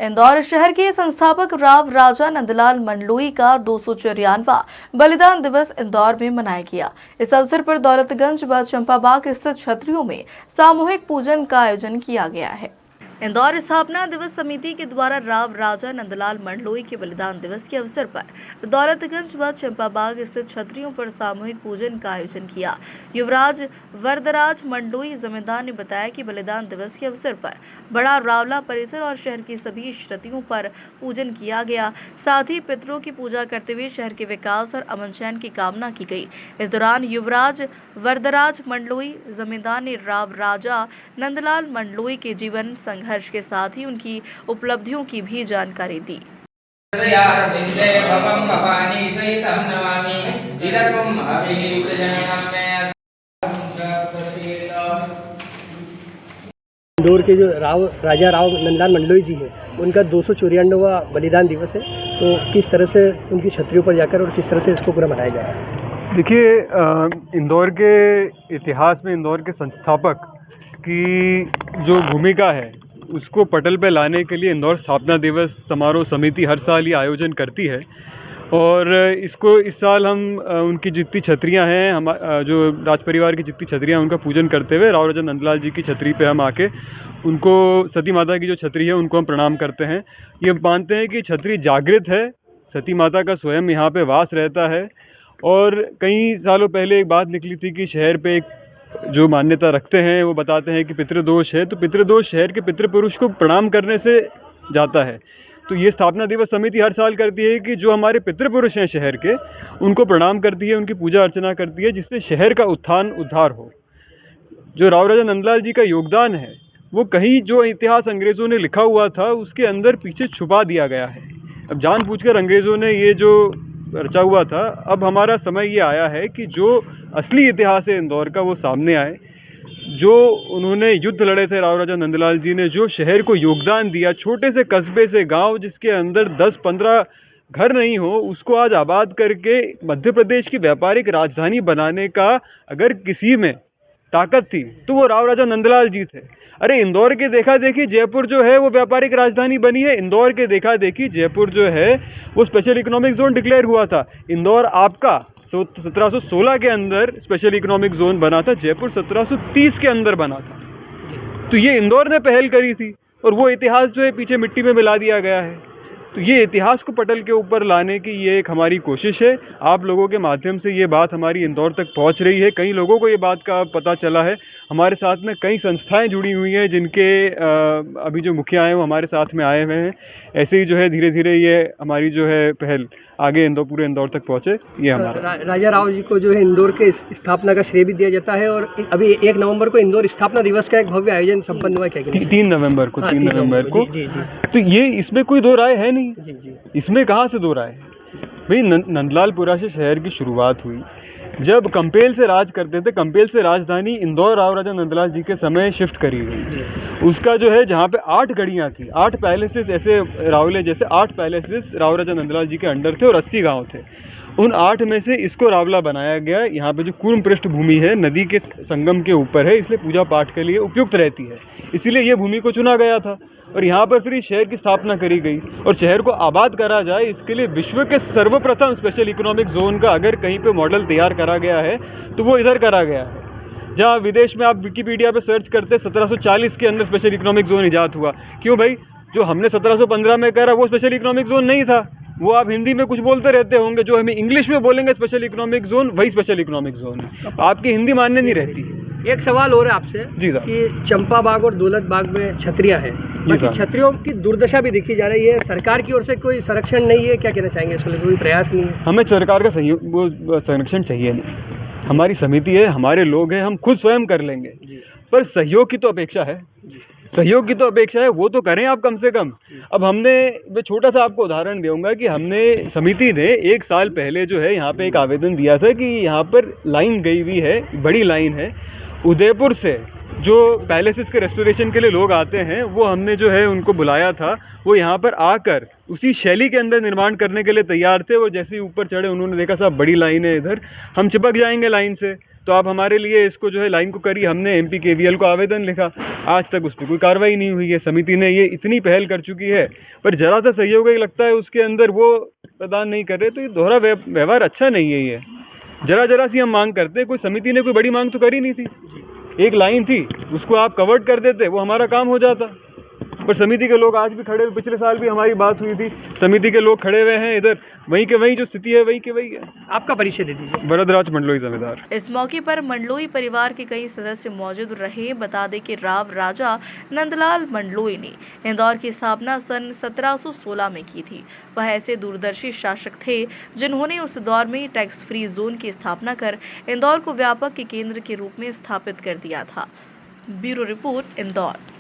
इंदौर शहर के संस्थापक राव राजा नंदलाल मंडलोई का 294वां बलिदान दिवस इंदौर में मनाया गया। इस अवसर पर दौलतगंज व चंपाबाग स्थित छतरियों में सामूहिक पूजन का आयोजन किया गया है। इंदौर स्थापना दिवस समिति के द्वारा राव राजा नंदलाल मंडलोई के बलिदान दिवस के अवसर पर दौलतगंज व चंपाबाग स्थित छतरियों पर सामूहिक पूजन का आयोजन किया। युवराज वरदराज मंडलोई जमींदार ने बताया कि बलिदान दिवस के अवसर पर बड़ा रावला परिसर और शहर की सभी छतरियों पर पूजन किया गया। साथ ही पितरों की पूजा करते हुए शहर के विकास और अमन चैन की कामना की गई। इस दौरान युवराज वरदराज मंडलोई जमींदार ने राव राजा नंदलाल मंडलोई के जीवन संघर्ष के साथ ही उनकी उपलब्धियों की भी जानकारी दी। इंदौर के जो राजा राव नंदलाल मंडलोई जी हैं, उनका 294वां बलिदान दिवस है। तो किस तरह से उनकी छतरियों पर जाकर और किस तरह से इसको पूरा मनाया जा रहा है? देखिए, इंदौर के इतिहास में इंदौर के संस्थापक की जो भूमिका है उसको पटल पे लाने के लिए इंदौर स्थापना दिवस समारोह समिति हर साल ये आयोजन करती है। और इसको इस साल हम उनकी जितनी छतरियाँ हैं, हम जो राज परिवार की जितनी छतरियाँ, उनका पूजन करते हुए राव राजा नंदलाल जी की छतरी पे हम आके उनको, सती माता की जो छतरी है उनको हम प्रणाम करते हैं। ये मानते हैं कि छतरी जागृत है, सती माता का स्वयं यहाँ पे वास रहता है। और कई सालों पहले एक बात निकली थी कि शहर पे एक जो मान्यता रखते हैं वो बताते हैं कि पितृदोष है, तो पितृदोष शहर के पितृपुरुष को प्रणाम करने से जाता है। तो ये स्थापना दिवस समिति हर साल करती है कि जो हमारे पितृपुरुष हैं शहर के, उनको प्रणाम करती है, उनकी पूजा अर्चना करती है, जिससे शहर का उत्थान उद्धार हो। जो राव राजा नंदलाल जी का योगदान है वो कहीं जो इतिहास अंग्रेज़ों ने लिखा हुआ था उसके अंदर पीछे छुपा दिया गया है। अब जानबूझकर अंग्रेज़ों ने ये जो रचा हुआ था, अब हमारा समय ये आया है कि जो असली इतिहास है इंदौर का वो सामने आए। जो उन्होंने युद्ध लड़े थे राव राजा नंदलाल जी ने, जो शहर को योगदान दिया, छोटे से कस्बे से गांव जिसके अंदर 10-15 घर नहीं हो, उसको आज आबाद करके मध्य प्रदेश की व्यापारिक राजधानी बनाने का अगर किसी में ताकत थी तो वो राव राजा नंदलाल जी थे। अरे इंदौर के देखा देखी जयपुर जो है वो व्यापारिक राजधानी बनी है। इंदौर के देखा देखी जयपुर जो है वो स्पेशल इकोनॉमिक जोन डिक्लेयर हुआ था। इंदौर आपका 1716 के अंदर स्पेशल इकोनॉमिक जोन बना था, जयपुर 1730 के अंदर बना था। तो ये इंदौर ने पहल करी थी और वो इतिहास जो है पीछे मिट्टी में मिला दिया गया है। तो ये इतिहास को पटल के ऊपर लाने की ये एक हमारी कोशिश है। आप लोगों के माध्यम से ये बात हमारी इंदौर तक पहुंच रही है, कई लोगों को ये बात का पता चला है। हमारे साथ में कई संस्थाएं जुड़ी हुई हैं जिनके अभी जो मुखिया हैं वो हमारे साथ में आए हुए हैं। ऐसे ही जो है धीरे धीरे ये हमारी जो है पहल आगे पूरे इंदौर तक पहुँचे, ये हमारा। राजा राव जी को जो है इंदौर के स्थापना का श्रेय भी दिया जाता है और अभी 1 नवंबर को इंदौर स्थापना दिवस का एक भव्य आयोजन संपन्न हुआ है। 3 नवंबर को, 3 नवंबर को। तो ये इसमें कोई दो राय है नहीं, इसमें कहाँ से दो राय है भाई। नंदलालपुरा से शहर की शुरुआत हुई, जब कंपेल से राज करते थे, कंपेल से राजधानी इंदौर राव राजा नंदलाल जी के समय शिफ्ट करी गई। उसका जो है जहाँ पे 8 गढ़ियाँ थी, 8 पैलेसेस, ऐसे रावले जैसे 8 पैलेसेस राव राजा नंदलाल जी के अंडर थे और 80 गांव थे। उन 8 में से इसको रावला बनाया गया। यहाँ पे जो कूर्म पृष्ठभूमि है नदी के संगम के ऊपर है, इसलिए पूजा पाठ के लिए उपयुक्त रहती है, इसीलिए ये भूमि को चुना गया था। और यहाँ पर फिर शहर की स्थापना करी गई और शहर को आबाद करा जाए, इसके लिए विश्व के सर्वप्रथम स्पेशल इकोनॉमिक जोन का अगर कहीं पे मॉडल तैयार करा गया है तो वो इधर करा गया है। जहाँ विदेश में आप विकिपीडिया पे सर्च करते 1740 के अंदर स्पेशल इकोनॉमिक जोन ईजाद हुआ। क्यों भाई? जो हमने 1715 में करा वो स्पेशल इकोनॉमिक जोन नहीं था। वो आप हिंदी में कुछ बोलते रहते होंगे, जो हमें इंग्लिश में बोलेंगे स्पेशल इकोनॉमिक जोन, वही स्पेशल इकोनॉमिक जोन है। आपकी हिंदी मान्य नहीं रहती। एक सवाल हो रहा है आपसे जी साहब, कि चंपा बाग और दौलत बाग में छतरियां हैं, बाकी छतरियों की दुर्दशा भी देखी जा रही है, सरकार की ओर से कोई संरक्षण नहीं है, क्या कहना चाहेंगे? इसको कोई प्रयास नहीं है? हमें सरकार का वो संरक्षण चाहिए नहीं। हमारी समिति है, हमारे लोग हैं, हम खुद स्वयं कर लेंगे। पर सहयोग की तो अपेक्षा है, सहयोग की तो अपेक्षा है, वो तो करें आप कम से कम। अब मैं छोटा सा आपको उदाहरण दूंगा कि हमने समिति ने 1 साल पहले जो है यहाँ पे एक आवेदन दिया था कि यहाँ पर लाइन गई हुई है, बड़ी लाइन है उदयपुर से, जो पैलेसेस के रेस्टोरेशन के लिए लोग आते हैं, वो हमने जो है उनको बुलाया था। वो यहाँ पर आकर उसी शैली के अंदर निर्माण करने के लिए तैयार थे। वो जैसे ही ऊपर चढ़े उन्होंने देखा साहब बड़ी लाइन है इधर, हम चिपक जाएंगे लाइन से। तो आप हमारे लिए इसको जो है लाइन को करिए। हमने MPKVL को आवेदन लिखा, आज तक उस पर कोई कार्रवाई नहीं हुई है। समिति ने ये इतनी पहल कर चुकी है, पर जरा सा सहयोग लगता है उसके अंदर वो प्रदान नहीं कर रहे, तो ये दोहरा व्यवहार अच्छा नहीं है। ये जरा सी हम मांग करते, कोई समिति ने कोई बड़ी मांग तो करी नहीं थी, एक लाइन थी, उसको आप कवर्ड कर देते, वो हमारा काम हो जाता। पर समिति के लोग आज भी खड़े हुए, पिछले साल भी हमारी बात हुई थी, समिति के लोग खड़े हुए हैं इधर, वहीं के वहीं जो स्थिति है वहीं के वहीं है। आपका परिचय दे दीजिए। वरदराज मंडलोई जमींदार। इस मौके पर मंडलोई परिवार के कई सदस्य मौजूद रहे। बता दें कि राव राजा नंदलाल मंडलोई ने इंदौर की स्थापना सन 1716 में की थी। वह ऐसे दूरदर्शी शासक थे जिन्होंने उस दौर में टैक्स फ्री जोन की स्थापना कर इंदौर को व्यापक के केंद्र के रूप में स्थापित कर दिया था। Bureau report, Indore.